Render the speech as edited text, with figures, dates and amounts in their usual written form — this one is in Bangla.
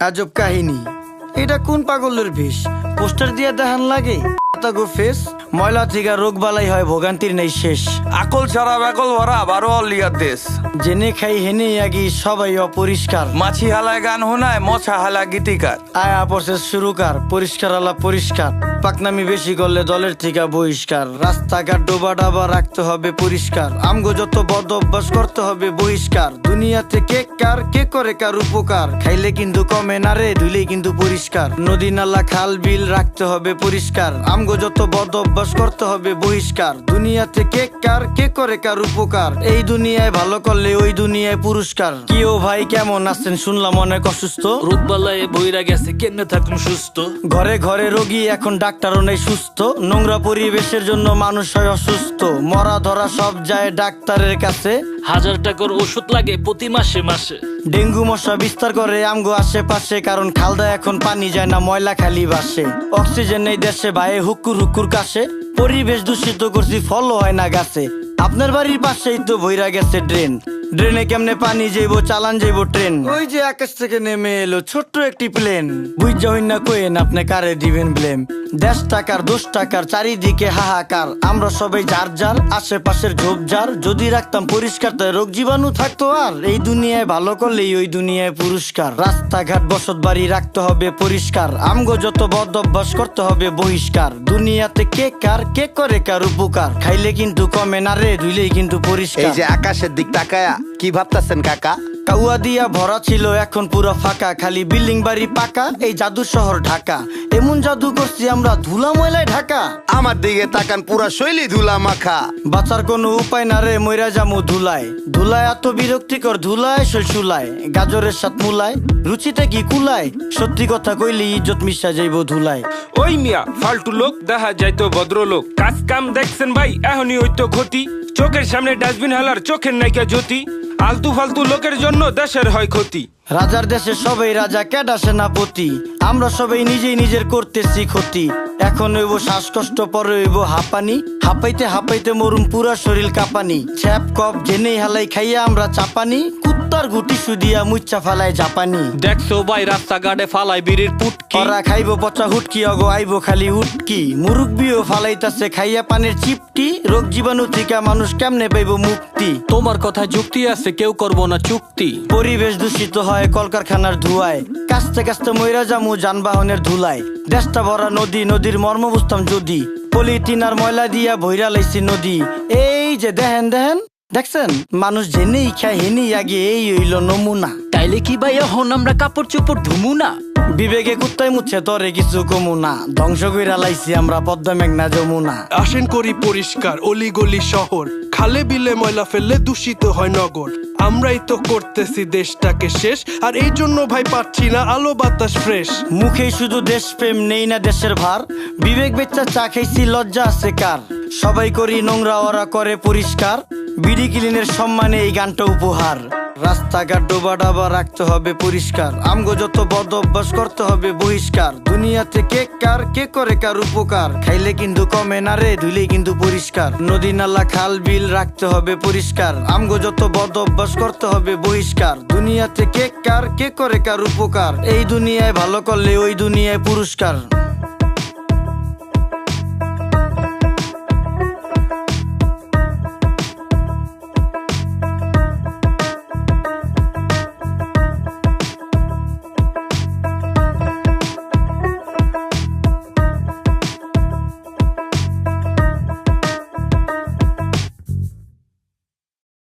আজব কাহিনী, এটা কোন পাগলের বেশ? পোস্টার দিয়ে দেখান লাগে গো ফেস, ময়লা থেকে রোগ বালাই হয়, ভোগান্তির নেই শেষ। আকল ছাড়া ব্যাকল ভরা বারো অলিয়ার দেশ। জেনে খাই হেনে আগি সবাই অপরিষ্কার। মাছি হালায় গান হোনায়, মশা হালা গীতিকার। আয়া প্রসেস শুরু কার, পরিষ্কার আলা পরিষ্কার। পাকনামি বেশি করলে দলের থেকে বহিষ্কার। রাস্তাঘাট ডোবা ডাবা রাখতে হবে পরিষ্কার। আমগো যত বদ অভ্যাস করতে হবে বহিষ্কার। দুনিয়াতে কে কার কে করে কার উপকার, খাইলে কিন্তু কমে না রে, ধুইলে কিন্তু পরিষ্কার। নদী নালা খাল বিল রাখতে হবে পরিষ্কার। আমগো যত বদ অভ্যাস করতে হবে বহিষ্কার। দুনিয়াতে কে কার কে করে কার উপকার, এই দুনিয়ায় ভালো করলে ওই দুনিয়ায় পুরস্কার। কি ও ভাই কেমন আছেন? শুনলাম অনেক অসুস্থ। রোগবালায় বইরা গেছে, কেমনে থাকুন সুস্থ? ঘরে ঘরে রোগী, এখন ডাক্তারও নেই সুস্থ। নোংরা পরিবেশের জন্য মানুষ হয় অসুস্থ। মরা ধরা সব যায় ডাক্তারের কাছে। 1000 টাকার ওষুধ লাগে প্রতি মাসে মাসে। ডেঙ্গু মশা বিস্তার করে আমগো আশেপাশে, কারণ খালদা এখন পানি যায় না, ময়লা খালি বাসে। অক্সিজেন নেই দেশে ভাই, হুক্কুর হুক্কুর কাশে। পরিবেশ দূষিত করছি, ফলও হয় না গাছে। আপনার বাড়ির পাশেই তো বইরা গেছে ড্রেন। ড্রেনে কেমনে পানি যাইবো, চালান যাইবো ট্রেন। ওই যে আকাশ থেকে নেমে এলো ছোট্ট একটি প্লেন। বুঝা হইন না কইেন আপনি কারে দিবেন ব্লেম। 10 টাকার 10 টাকার চারিদিকে হাহাকার। আমরা সবাই যার যার আশেপাশের ঝোপঝাড় যদি রাখতাম পরিষ্কার, তাই রোগ জীবাণু থাকতো আর। এই দুনিয়ায় ভালো করলেই ওই দুনিয়ায় পুরস্কার। রাস্তাঘাট বসত বাড়ি রাখতে হবে পরিষ্কার। আমগো যত বদ অভ্যাস করতে হবে বহিষ্কার। দুনিয়াতে কে কার কে করে কার উপকার, খাইলে কিন্তু কমে না রে, ধুইলেই কিন্তু পরিষ্কার। এই যে আকাশের দিক তাকায়া কি ভাবতাছেন কাকা? কাউয়া দিয়া ভরা ছিল, এখন পুরো ফাঁকা। খালি বিল্ডিং বাড়ি পাকা, এই জাদু শহর ঢাকা। এমন জাদু করছি আমরা, ধুলা ময়লায় ঢাকা। আমার দিকে তাকান, পুরা শৈলী ধুলা মাখা। বাঁচার কোনো উপায় না রে, মইরা জামু ধুলায়। ধুলায় এত বিরক্তিকর, ধুলায় শৈশুলায়। গাজরের সাথ মুলায়, রুচিতে কি কুলায়? সত্যি কথা কইলি ইজ্জত মিশা যাইব ধুলায়। ওই মিয়া ফালতু লোক, দেখা যাইতো ভদ্রলোক। কাজ কাম দেখছেন ভাই, এখনই হইতো ক্ষতি। চোখের সামনে ডাস্টবিন হালার, চোখের নাইকা জ্যোতি। আলতু ফালতু লোকের জন্য দেশের হয় ক্ষতি। রাজার দেশে সবাই রাজা, কেডা সেনাপতি। আমরা সবাই নিজেই নিজের করতেছি ক্ষতি। এখন হইব শ্বাসকষ্ট, পরে হইব হাঁপানি। হাঁপাইতে হাঁপাইতে মরুম, পুরা শরীর কাঁপানি। ছ্যাপ কপ জেনেই হালাই খাইয়া আমরা চাপানি। কুত্তার গুটি সুদিয়া মুচ্চা ফালাই জাপানি। দেখছো ভাই রাস্তাঘাটে ফালাই বিড়ির পুটকি। ওরা খাইব পচা হুটকি, অগো আইব খালি উটকি। মুরুব্বিও ফালাইতাছে খাইয়া পানের চিপটি। রোগ জীবাণু থেকে মানুষ কেমনে পাইব মুক্তি? তোমার কথা যুক্তি আছে, কেউ করবো না চুক্তি। পরিবেশ দূষিত হয় কলকারখানার ধোঁয়ায়। কাস্তে কাস্তে মইরা জামু যানবাহনের ধুলায়। দেশটা ভরা নদী, নদীর মর্ম বুঝতাম যদি। পলিথিন আর ময়লা দিয়া ভইরা লাইছি নদী। এই যে দেখেন দেখেন, দেখছেন মানুষ জেনেই খায় হেনেই আগে, এই হইল নমুনা। তাইলে কি ভাই এখন আমরা কাপড় চোপড় ধুমু না? বিবেকে কুত্তায় মুচ্ছে তরে কিছু কমু না। ধ্বংস কইরা লাইছি আমরা পদ্মা মেঘনা যমুনা। আসেন করি পরিষ্কার অলিগলি শহর। খালে বিলে ময়লা ফেললে দূষিত হয় নগর। আমরাই তো করতেছি দেশটাকে শেষ, আর এই জন্য ভাই পাচ্ছি না আলো বাতাস ফ্রেশ। মুখেই শুধু দেশপ্রেম, নেই না দেশের ভার। বিবেক বেচ্চা চা খাইছি, লজ্জা আছে কার? সবাই করি নোংরা, ওরা করে পরিষ্কার। বিডি ক্লিনের সম্মানে এই গানটা উপহার। রাস্তাঘাট ডোবা ডাবা রাখতে হবে পরিষ্কার। আমগো যত বদ অভ্যাস করতে হবে বহিষ্কার। দুনিয়াতে কে কার কে করে কার উপকার, খাইলে কিন্তু কমে না রে, ধুইলেই কিন্তু পরিষ্কার। নদী নালা খাল বিল রাখতে হবে পরিষ্কার। আমগো যত বদ অভ্যাস করতে হবে বহিষ্কার। দুনিয়াতে কে কার কে করে কার উপকার, এই দুনিয়ায় ভালো করলে ওই দুনিয়ায় পুরস্কার।